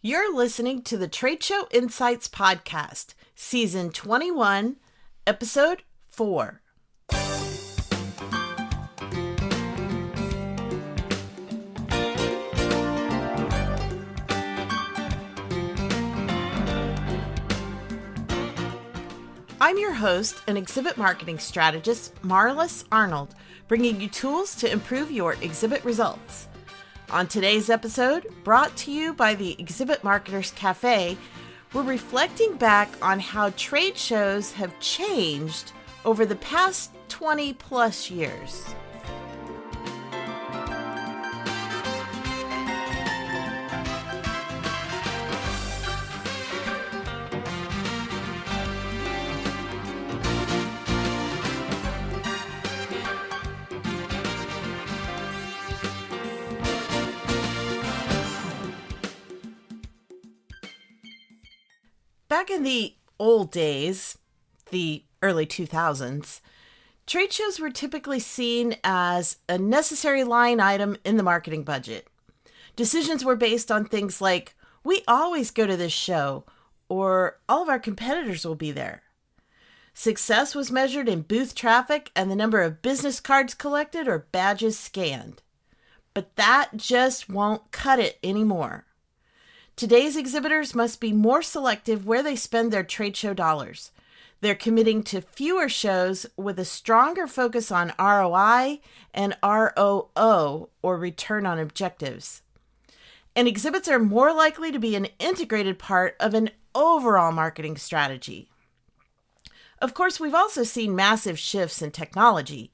You're listening to the Trade Show Insights Podcast, Season 21, Episode 4. I'm your host and exhibit marketing strategist, Marlis Arnold, bringing you tools to improve your exhibit results. On today's episode, brought to you by the Exhibit Marketers Cafe, we're reflecting back on how trade shows have changed over the past 20 plus years. Back in the old days, the early 2000s, trade shows were typically seen as a necessary line item in the marketing budget. Decisions were based on things like, we always go to this show, or all of our competitors will be there. Success was measured in booth traffic and the number of business cards collected or badges scanned. But that just won't cut it anymore. Today's exhibitors must be more selective where they spend their trade show dollars. They're committing to fewer shows with a stronger focus on ROI and ROO, or return on objectives. And exhibits are more likely to be an integrated part of an overall marketing strategy. Of course, we've also seen massive shifts in technology.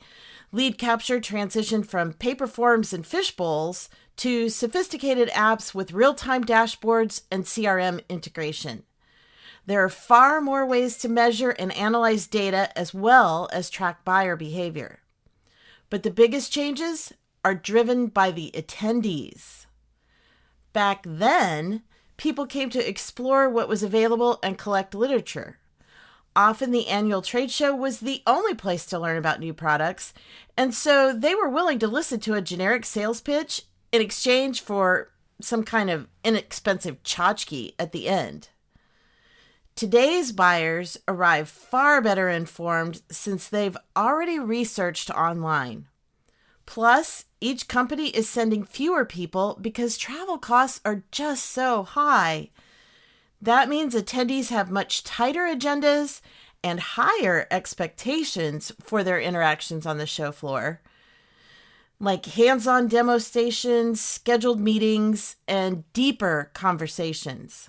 Lead capture transitioned from paper forms and fish bowls to sophisticated apps with real-time dashboards and CRM integration. There are far more ways to measure and analyze data as well as track buyer behavior. But the biggest changes are driven by the attendees. Back then, people came to explore what was available and collect literature. Often the annual trade show was the only place to learn about new products, and so they were willing to listen to a generic sales pitch in exchange for some kind of inexpensive tchotchke at the end. Today's buyers arrive far better informed since they've already researched online. Plus, each company is sending fewer people because travel costs are just so high. That means attendees have much tighter agendas and higher expectations for their interactions on the show floor, like hands-on demo stations, scheduled meetings, and deeper conversations.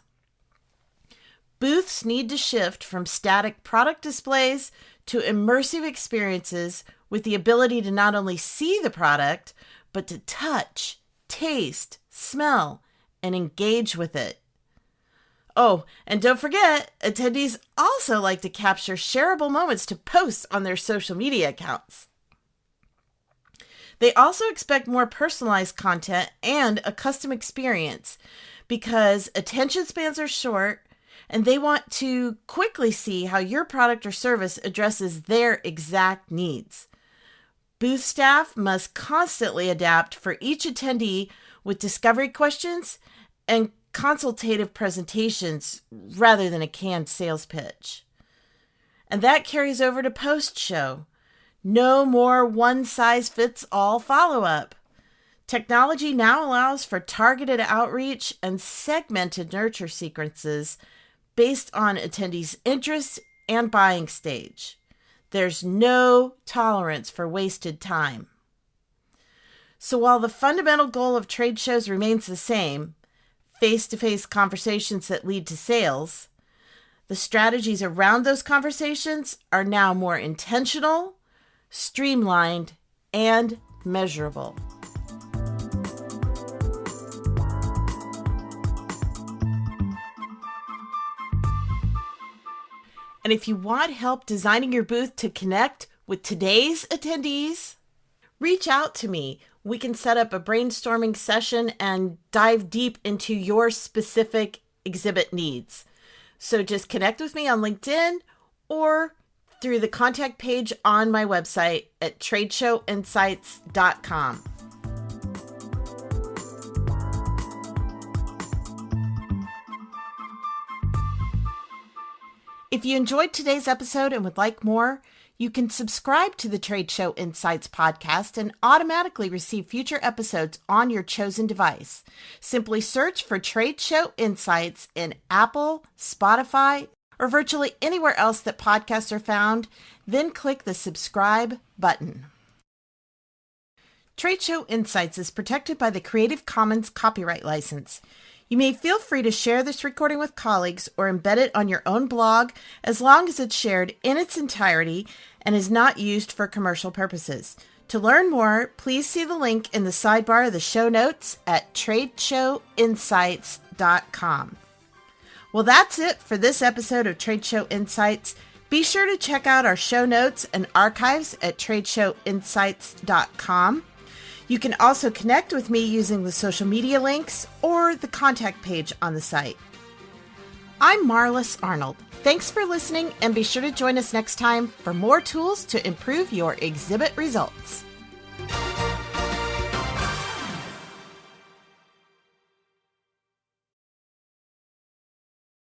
Booths need to shift from static product displays to immersive experiences with the ability to not only see the product, but to touch, taste, smell, and engage with it. Oh, and don't forget, attendees also like to capture shareable moments to post on their social media accounts. They also expect more personalized content and a custom experience because attention spans are short and they want to quickly see how your product or service addresses their exact needs. Booth staff must constantly adapt for each attendee with discovery questions and consultative presentations rather than a canned sales pitch. And that carries over to post-show. No more one-size-fits-all follow-up. Technology now allows for targeted outreach and segmented nurture sequences based on attendees' interests and buying stage. There's no tolerance for wasted time. So while the fundamental goal of trade shows remains the same, face-to-face conversations that lead to sales, the strategies around those conversations are now more intentional, streamlined, and measurable. And if you want help designing your booth to connect with today's attendees, reach out to me. We can set up a brainstorming session and dive deep into your specific exhibit needs. So just connect with me on LinkedIn or through the contact page on my website at tradeshowinsights.com. If you enjoyed today's episode and would like more, you can subscribe to the Trade Show Insights podcast and automatically receive future episodes on your chosen device. Simply search for Trade Show Insights in Apple, Spotify, or virtually anywhere else that podcasts are found, then click the subscribe button. Trade Show Insights is protected by the Creative Commons copyright license. You may feel free to share this recording with colleagues or embed it on your own blog as long as it's shared in its entirety and is not used for commercial purposes. To learn more, please see the link in the sidebar of the show notes at tradeshowinsights.com. Well, that's it for this episode of Trade Show Insights. Be sure to check out our show notes and archives at tradeshowinsights.com. You can also connect with me using the social media links or the contact page on the site. I'm Marlis Arnold. Thanks for listening, and be sure to join us next time for more tools to improve your exhibit results.